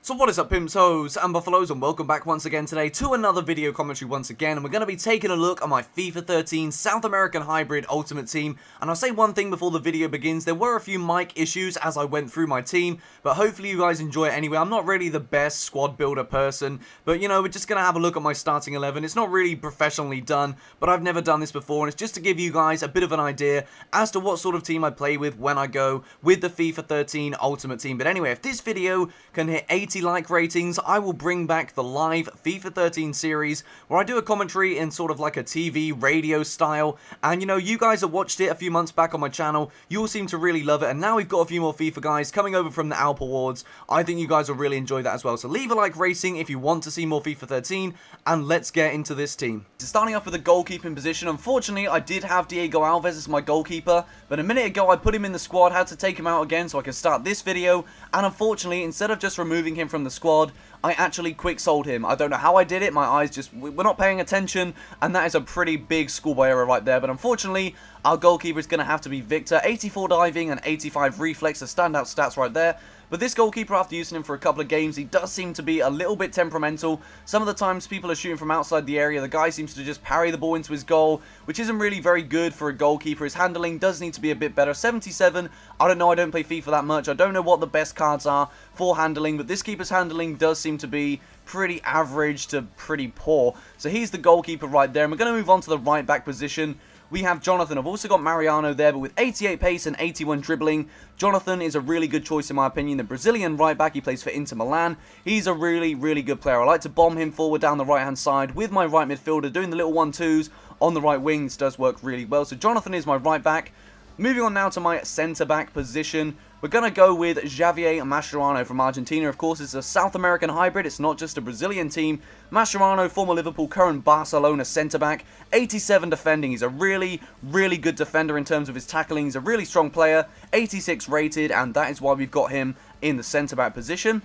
So what is up, pimps, hoes, and buffaloes, and welcome back once again today to another video commentary once again, and we're going to be taking a look at my FIFA 13 South American Hybrid Ultimate Team. And I'll say one thing before the video begins: there were a few mic issues as I went through my team, but hopefully you guys enjoy it anyway. I'm not really the best squad builder person, but you know, we're just going to have a look at my starting 11. It's not really professionally done, but I've never done this before, and it's just to give you guys a bit of an idea as to what sort of team I play with when I go with the FIFA 13 Ultimate Team. But anyway, if this video can hit 80 like ratings, I will bring back the live FIFA 13 series where I do a commentary in sort of like a TV radio style. And you know, you guys that watched it a few months back on my channel, you all seem to really love it, and now we've got a few more FIFA guys coming over from the Alp Awards. I think you guys will really enjoy that as well, so leave a like rating if you want to see more FIFA 13, and let's get into this team. Starting off with the goalkeeping position, unfortunately I did have Diego Alves as my goalkeeper, but a minute ago I put him in the squad, had to take him out again so I could start this video, and unfortunately instead of just removing him from the squad, I actually quick sold him. I don't know how I did it, my eyes just were not paying attention, and that is a pretty big schoolboy error right there. But unfortunately, our goalkeeper is going to have to be Victor. 84 diving and 85 reflex, the standout stats right there. But this goalkeeper, after using him for a couple of games, he does seem to be a little bit temperamental. Some of the times people are shooting from outside the area, the guy seems to just parry the ball into his goal, which isn't really very good for a goalkeeper. His handling does need to be a bit better. 77, I don't know, I don't play FIFA that much. I don't know what the best cards are for handling, but this keeper's handling does seem to be pretty average to pretty poor. So he's the goalkeeper right there, and we're going to move on to the right back position. We have Jonathan. I've also got Mariano there, but with 88 pace and 81 dribbling, Jonathan is a really good choice in my opinion. The Brazilian right back, he plays for Inter Milan. He's a really, really good player. I like to bomb him forward down the right hand side with my right midfielder, doing the little 1-2s on the right wing. This does work really well. So Jonathan is my right back. Moving on now to my centre-back position, we're going to go with Javier Mascherano from Argentina. Of course, it's a South American hybrid. It's not just a Brazilian team. Mascherano, former Liverpool, current Barcelona centre-back. 87 defending. He's a really, really good defender in terms of his tackling. He's a really strong player. 86 rated, and that is why we've got him in the centre-back position.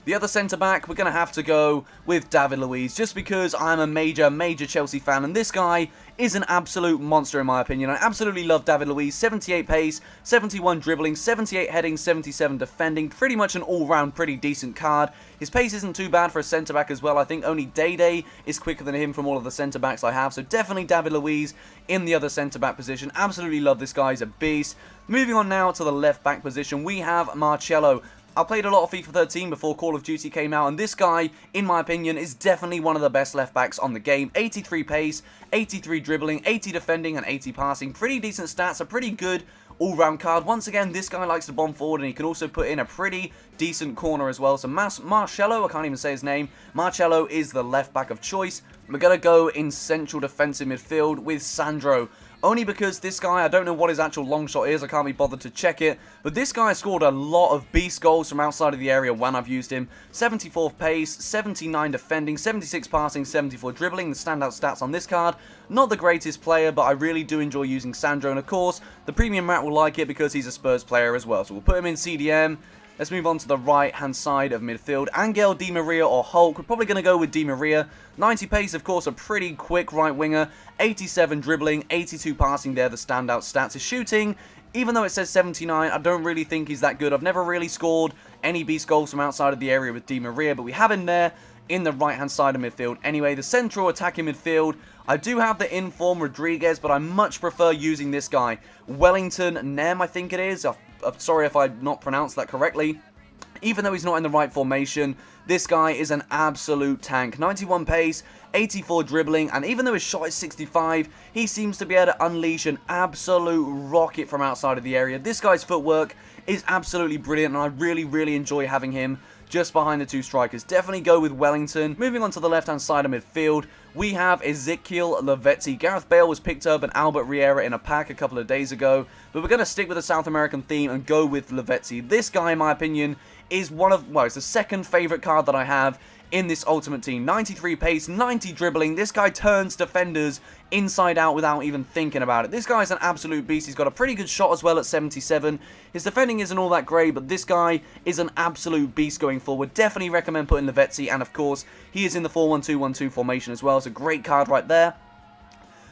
The other centre-back, we're going to have to go with David Luiz, just because I'm a major Chelsea fan, and this guy is an absolute monster in my opinion. I absolutely love David Luiz. 78 pace, 71 dribbling, 78 heading, 77 defending. Pretty much an all-round pretty decent card. His pace isn't too bad for a centre-back as well. I think only Dede is quicker than him from all of the centre-backs I have, so definitely David Luiz in the other centre-back position. Absolutely love this guy. He's a beast. Moving on now to the left-back position, we have Marcelo. I played a lot of FIFA 13 before Call of Duty came out, and this guy, in my opinion, is definitely one of the best left backs on the game. 83 pace, 83 dribbling, 80 defending, and 80 passing. Pretty decent stats, a pretty good all-round card. Once again, this guy likes to bomb forward, and he can also put in a pretty decent corner as well. So Marcelo, I can't even say his name. Marcelo is the left back of choice. We're going to go in central defensive midfield with Sandro. Only because this guy, I don't know what his actual long shot is, I can't be bothered to check it, but this guy scored a lot of beast goals from outside of the area when I've used him. 74 pace, 79 defending, 76 passing, 74 dribbling, the standout stats on this card. Not the greatest player, but I really do enjoy using Sandro, and of course, the premium rat will like it because he's a Spurs player as well, so we'll put him in CDM. Let's move on to the right-hand side of midfield. Angel Di Maria or Hulk. We're probably going to go with Di Maria. 90 pace, of course, a pretty quick right winger. 87 dribbling, 82 passing there, the standout stats. His shooting, even though it says 79, I don't really think he's that good. I've never really scored any beast goals from outside of the area with Di Maria, but we have him there in the right-hand side of midfield. Anyway, the central attacking midfield, I do have the in-form Rodriguez, but I much prefer using this guy. Wellington Nem, I think it is. I'm sorry if I not pronounced that correctly. Even though he's not in the right formation, this guy is an absolute tank. 91 pace, 84 dribbling, and even though his shot is 65, he seems to be able to unleash an absolute rocket from outside of the area. This guy's footwork is absolutely brilliant, and I really, really enjoy having him just behind the two strikers. Definitely go with Wellington. Moving on to the left-hand side of midfield, we have Ezekiel Lavezzi. Gareth Bale was picked up and Albert Riera in a pack a couple of days ago, but we're going to stick with the South American theme and go with Lavezzi. This guy, in my opinion, is one of, well, it's the second favourite card that I have in this Ultimate Team. 93 pace, 90 dribbling. This guy turns defenders inside out without even thinking about it. This guy's an absolute beast. He's got a pretty good shot as well at 77. His defending isn't all that great, but this guy is an absolute beast going forward. Definitely recommend putting Lavezzi, and of course, he is in the 4-1-2-1-2 formation as well. It's a great card right there.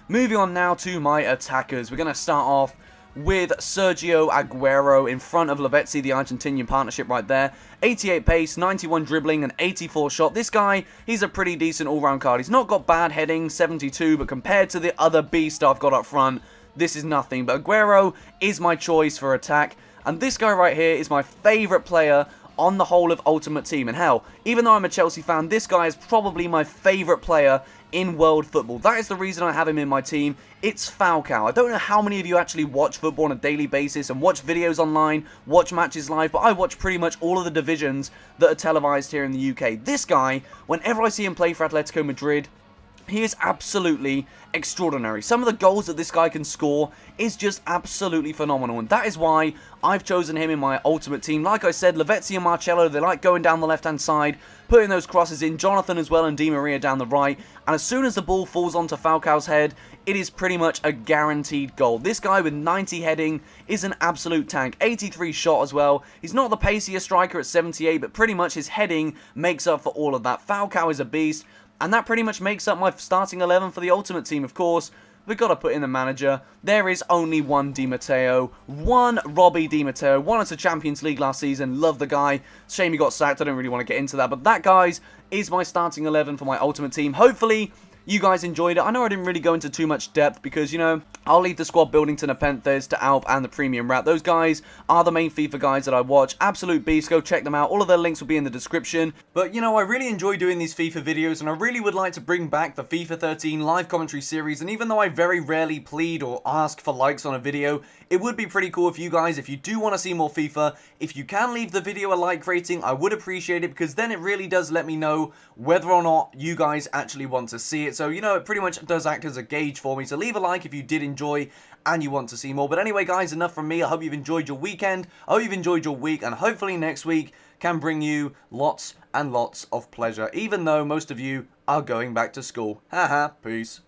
Moving on now to my attackers. We're going to start off with Sergio Aguero in front of Lavezzi, the Argentinian partnership right there. 88 pace, 91 dribbling, and 84 shot. This guy, he's a pretty decent all-round card. He's not got bad heading, 72, but compared to the other beast I've got up front, this is nothing. But Aguero is my choice for attack, and this guy right here is my favourite player on the whole of Ultimate Team. And hell, even though I'm a Chelsea fan, this guy is probably my favourite player in world football. That is the reason I have him in my team. It's Falcao. I don't know how many of you actually watch football on a daily basis and watch videos online, watch matches live, but I watch pretty much all of the divisions that are televised here in the UK. This guy, whenever I see him play for Atletico Madrid, he is absolutely extraordinary. Some of the goals that this guy can score is just absolutely phenomenal, and that is why I've chosen him in my ultimate team. Like I said, Lavezzi and Marcelo, they like going down the left-hand side, putting those crosses in, Jonathan as well and Di Maria down the right, and as soon as the ball falls onto Falcao's head, it is pretty much a guaranteed goal. This guy with 90 heading is an absolute tank. 83 shot as well. He's not the paciest striker at 78, but pretty much his heading makes up for all of that. Falcao is a beast. And that pretty much makes up my starting 11 for the Ultimate Team, of course. We've got to put in the manager. There is only one Di Matteo. One Robbie Di Matteo. Won us a Champions League last season. Love the guy. Shame he got sacked. I don't really want to get into that. But that, guys, is my starting 11 for my Ultimate Team. Hopefully you guys enjoyed it. I know I didn't really go into too much depth because, you know, I'll leave the squad building to Nepenthes, to Alp, and the Premium Wrap. Those guys are the main FIFA guys that I watch. Absolute beasts. Go check them out. All of their links will be in the description. But, you know, I really enjoy doing these FIFA videos, and I really would like to bring back the FIFA 13 live commentary series. And even though I very rarely plead or ask for likes on a video, it would be pretty cool if you guys, if you do want to see more FIFA, if you can leave the video a like rating, I would appreciate it, because then it really does let me know whether or not you guys actually want to see it. So, you know, it pretty much does act as a gauge for me. So leave a like if you did enjoy and you want to see more. But anyway, guys, enough from me. I hope you've enjoyed your weekend. I hope you've enjoyed your week, and hopefully next week can bring you lots and lots of pleasure, even though most of you are going back to school. Haha, peace.